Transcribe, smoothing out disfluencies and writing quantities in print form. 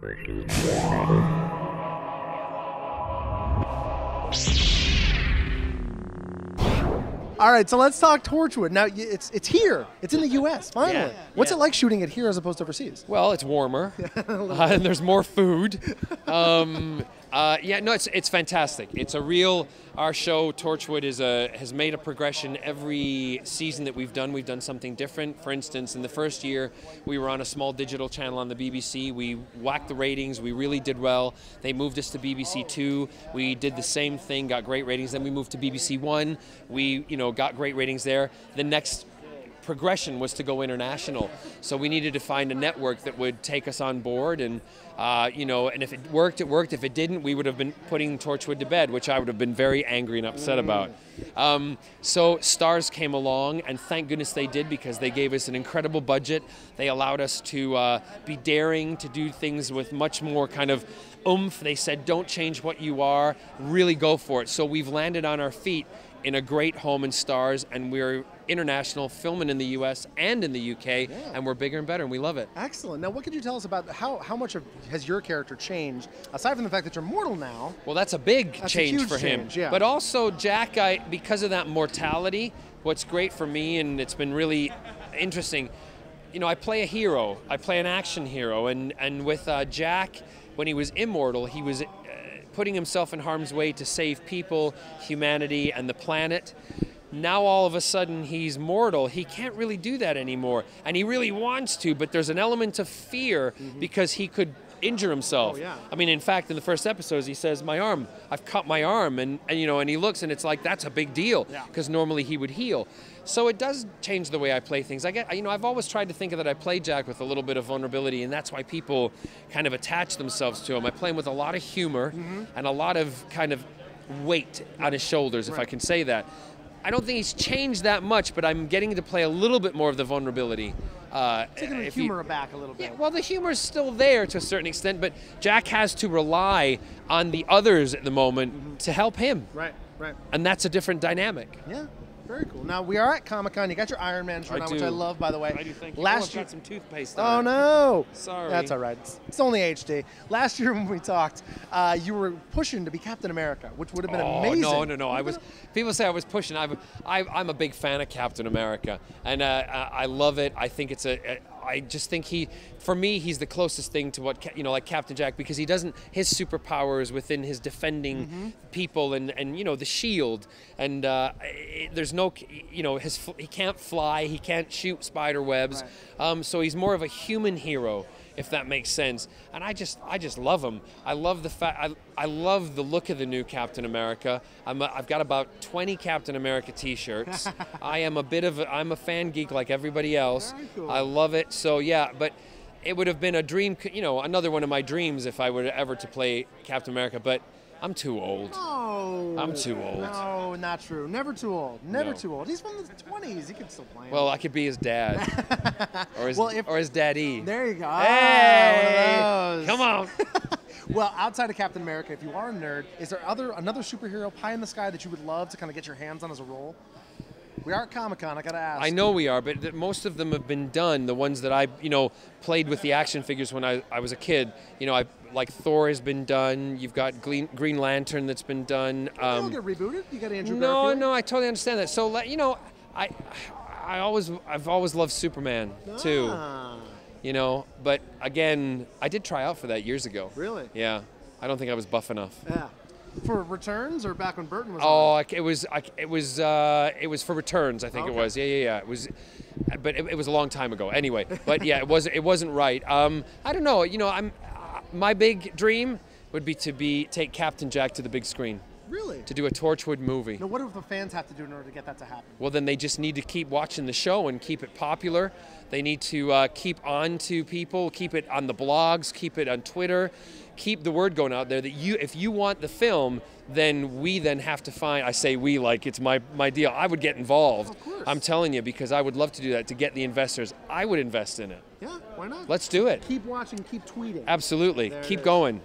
All right, so let's talk Torchwood. Now, it's here. It's in the U.S., finally. Yeah, What's yeah. it like shooting it here as opposed to overseas? Well, it's warmer, and there's more food. Yeah, no, it's fantastic. It's a real. Our show Torchwood has made a progression every season that we've done. We've done something different. For instance, in the first year, we were on a small digital channel on the BBC. We whacked the ratings. We really did well. They moved us to BBC Two. We did the same thing, got great ratings. Then we moved to BBC One. We, got great ratings there. The next progression was to go international, so we needed to find a network that would take us on board, and and if it worked, it worked. If it didn't, we would have been putting Torchwood to bed, which I would have been very angry and upset about. So Stars came along, and thank goodness they did, because they gave us an incredible budget. They allowed us to be daring, to do things with much more kind of oomph. They said, don't change what you are, really go for it. So we've landed on our feet in a great home in Stars, and we're international, filming in the US and in the UK, and we're bigger and better, and we love it. Excellent. Now, what could you tell us about how much has your character changed, aside from the fact that you're mortal now? Well, that's a big change for him. Yeah. But also, Jack, because of that mortality, what's great for me, and it's been really interesting, I play a hero. I play an action hero, and with Jack, when he was immortal, he was putting himself in harm's way to save people, humanity, and the planet. Now all of a sudden he's mortal. He can't really do that anymore, and he really wants to, but there's an element of fear because he could injure himself. Oh, yeah. I mean, in fact, in the first episodes, he says, "My arm, I've cut my arm," and he looks, and it's like, that's a big deal, because normally he would heal. So it does change the way I play things. I've always tried to think of that I play Jack with a little bit of vulnerability, and that's why people kind of attach themselves to him. I play him with a lot of humor and a lot of kind of weight on his shoulders, if I can say that. I don't think he's changed that much, but I'm getting to play a little bit more of the vulnerability. Taking the humor back a little bit. Yeah, well, the humor's still there to a certain extent, but Jack has to rely on the others at the moment to help him. Right. And that's a different dynamic. Yeah. Very cool. Now, we are at Comic-Con. You got your Iron Man shirt on, which I love, by the way. I do, thank you. Last year, year, got some toothpaste oh, on it. no. Sorry. That's all right. It's only HD. Last year when we talked, you were pushing to be Captain America, which would have been amazing. No. People say I was pushing. I'm a big fan of Captain America, and I love it. I think I just think for me, he's the closest thing to what, like Captain Jack, because he doesn't, his superpower is within his defending people and the shield, and there's no, he can't fly, he can't shoot spider webs, so he's more of a human hero, if that makes sense. And I just love him. I love the fact, I love the look of the new Captain America. I've got about 20 Captain America t-shirts. I'm a fan geek like everybody else. Very cool. I love it. So yeah, but it would have been a dream, another one of my dreams if I were ever to play Captain America, but I'm too old. No. I'm too old. No, not true. Never too old. Never too old. He's from the 20s. He can still play him. Well, I could be his dad. or his daddy. There you go. Hey! Oh, one of those. Come on. Well, outside of Captain America, if you are a nerd, is there another superhero pie in the sky that you would love to kind of get your hands on as a role? We are at Comic-Con, I gotta ask. I know we are, but most of them have been done. The ones that I, played with the action figures when I was a kid. Like Thor has been done. You've got Green Lantern that's been done. You'll get rebooted. You got Andrew Garfield. No, I totally understand that. So, I've always loved Superman too. But again, I did try out for that years ago. Really? Yeah. I don't think I was buff enough. Yeah. For Returns or back when Burton was on? It was for Returns, I think it was. Yeah. It was, but it was a long time ago. Anyway, but yeah, it wasn't right. I don't know. My big dream would be to take Captain Jack to the big screen. Really? To do a Torchwood movie. Now, what do the fans have to do in order to get that to happen? Well, then they just need to keep watching the show and keep it popular. They need to keep on to people, keep it on the blogs, keep it on Twitter, keep the word going out there that if you want the film, then we then have to find, I say we like it's my deal. I would get involved. Of course. I'm telling you, because I would love to do that to get the investors. I would invest in it. Yeah, why not? Let's do it. Keep watching, keep tweeting. Absolutely. Keep going.